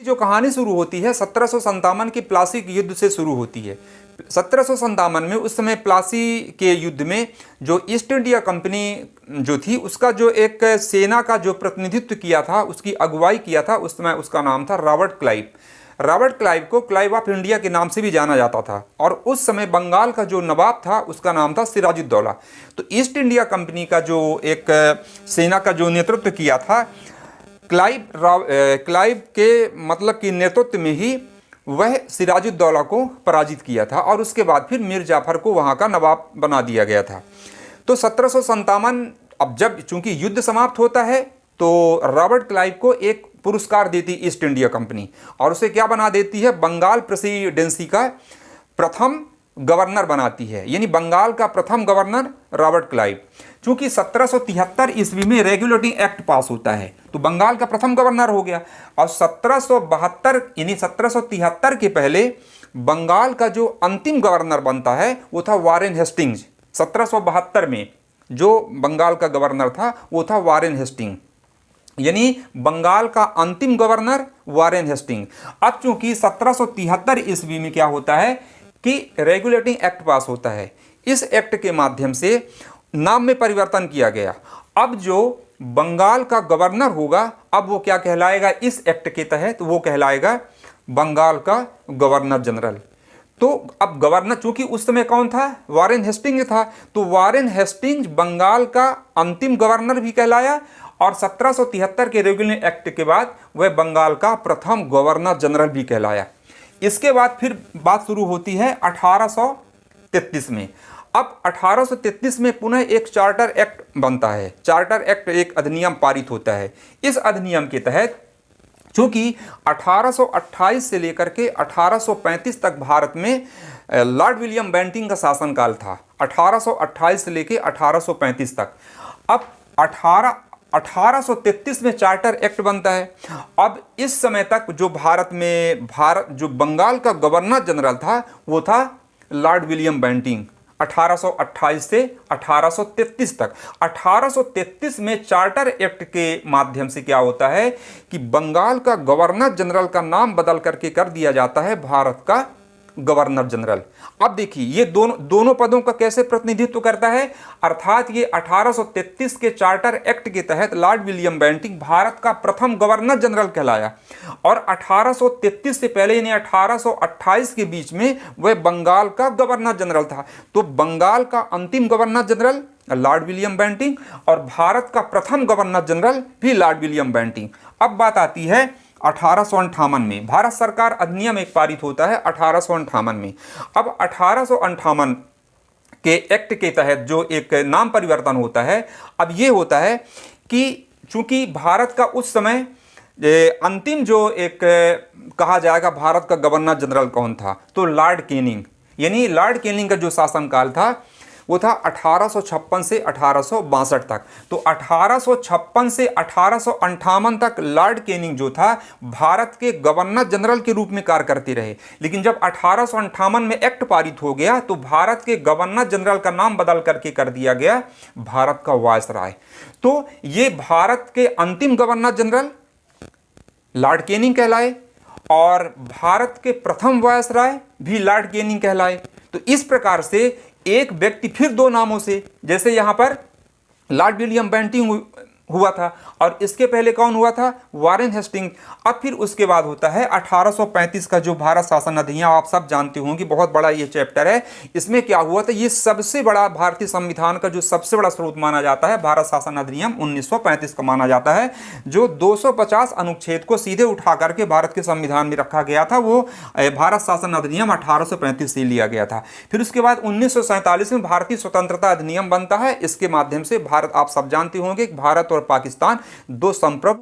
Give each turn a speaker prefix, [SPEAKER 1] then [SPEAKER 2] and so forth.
[SPEAKER 1] जो कहानी शुरू होती है 1757 की प्लासी के युद्ध से शुरू होती है। 1757 में उस समय प्लासी के युद्ध में जो ईस्ट इंडिया कंपनी जो थी उसका जो एक सेना का जो प्रतिनिधित्व किया था, उसकी अगुवाई किया था, उस समय उसका नाम था रॉबर्ट क्लाइव। रॉबर्ट क्लाइव को क्लाइव ऑफ इंडिया के नाम से भी जाना जाता था और उस समय बंगाल का जो नवाब था उसका नाम था सिराजुद्दौला। तो ईस्ट इंडिया कंपनी का जो एक सेना का जो नेतृत्व किया था क्लाइव के मतलब कि नेतृत्व में ही वह सिराजुद्दौला को पराजित किया था और उसके बाद फिर मीर जाफर को वहाँ का नवाब बना दिया गया था। तो 1757 अब जब चूंकि युद्ध समाप्त होता है तो रॉबर्ट क्लाइव को एक पुरस्कार देती ईस्ट इंडिया कंपनी और उसे क्या बना देती है, बंगाल प्रेसिडेंसी का प्रथम गवर्नर बनाती है, यानी बंगाल का प्रथम गवर्नर रॉबर्ट क्लाइव। चूंकि 1773 ईस्वी में रेगुलेटिंग एक्ट पास होता है तो बंगाल का प्रथम गवर्नर हो गया और 1772 यानी 1773 के पहले बंगाल का जो अंतिम गवर्नर बनता है वो था वारेन हेस्टिंग्स। 1772 में जो बंगाल का गवर्नर था वो था वारेन हेस्टिंग, यानी बंगाल का अंतिम गवर्नर वारेन हेस्टिंग। अब चूंकि 1773 ईस्वी में क्या होता है कि रेगुलेटिंग एक्ट पास होता है, इस एक्ट के माध्यम से नाम में परिवर्तन किया गया। अब जो बंगाल का गवर्नर होगा अब वो क्या कहलाएगा, इस एक्ट के तहत वो कहलाएगा बंगाल का गवर्नर जनरल। तो अब गवर्नर चूंकि उस समय कौन था, वारेन हेस्टिंग था, तो वारेन हेस्टिंग बंगाल का अंतिम गवर्नर भी कहलाया और 1773 के रेगुलेटिंग एक्ट के बाद वह बंगाल का प्रथम गवर्नर जनरल भी कहलाया। इसके बाद फिर बात शुरू होती है 1833 में। अब 1833 में पुनः एक चार्टर एक्ट बनता है। चार्टर एक्ट एक अधिनियम पारित होता है। इस अधिनियम के तहत चूंकि 1828 से लेकर के 1835 तक भारत में लॉर्ड विलियम बेंटिंग का शासनकाल था, 1828 से लेकर 1835 तक। अब 1833 में चार्टर एक्ट बनता है। अब इस समय तक जो जो बंगाल का गवर्नर जनरल था वो था लॉर्ड विलियम बेंटिंग, 1828 से 1833 तक। 1833 में चार्टर एक्ट के माध्यम से क्या होता है कि बंगाल का गवर्नर जनरल का नाम बदल करके कर दिया जाता है भारत का गवर्नर जनरल। अब देखिए ये दोनों पदों का कैसे प्रतिनिधित्व करता है, अर्थात ये 1833 के चार्टर एक्ट के तहत लॉर्ड विलियम बेंटिंग भारत का प्रथम गवर्नर जनरल कहलाया और 1833 से पहले यानी 1828 के बीच में वह बंगाल का गवर्नर जनरल था। तो बंगाल का अंतिम governor general Lord William Bentinck और भारत का प्रथम गवर्नर जनरल भी लॉर्ड विलियम बेंटिंग। अब बात आती है 1858 में भारत सरकार अधिनियम एक पारित होता है 1858 में। अब 1858 के एक्ट के तहत जो एक नाम परिवर्तन होता है, अब ये होता है कि चूंकि भारत का उस समय अंतिम जो एक कहा जाएगा भारत का गवर्नर जनरल कौन था, तो लॉर्ड कैनिंग, यानी लॉर्ड कैनिंग का जो शासनकाल था वो था 1856 से 1862 तक। तो 1856 से 1858 तक लॉर्ड कैनिंग जो था भारत के गवर्नर जनरल के रूप में कार्य करते रहे। लेकिन जब 1858 में एक्ट पारित हो गया तो भारत के गवर्नर जनरल का नाम बदल करके कर दिया गया भारत का वायसराय। तो ये भारत के अंतिम गवर्नर जनरल लॉर्ड कैनिंग कहलाए और भारत के प्रथम वायसराय भी लॉर्ड कैनिंग कहलाए। तो इस प्रकार से एक व्यक्ति फिर दो नामों से, जैसे यहां पर लॉर्ड विलियम बेंटिंग हुआ था और इसके पहले कौन हुआ था, वारेन हेस्टिंग। अब फिर उसके बाद होता है 1835 का जो भारत शासन अधिनियम, आप सब जानते होंगे बहुत बड़ा ये चैप्टर है। इसमें क्या हुआ था, ये सबसे बड़ा भारतीय संविधान का जो सबसे बड़ा स्रोत माना जाता है भारत शासन अधिनियम 1935 का माना जाता है, जो 250 अनुच्छेद को सीधे उठा करके भारत के संविधान में रखा गया था। वो भारत शासन अधिनियम 1835 से लिया गया था। फिर उसके बाद 1947 में भारतीय स्वतंत्रता अधिनियम बनता है। इसके माध्यम से भारत, आप सब जानते होंगे, भारत और पाकिस्तान दो संप्रभु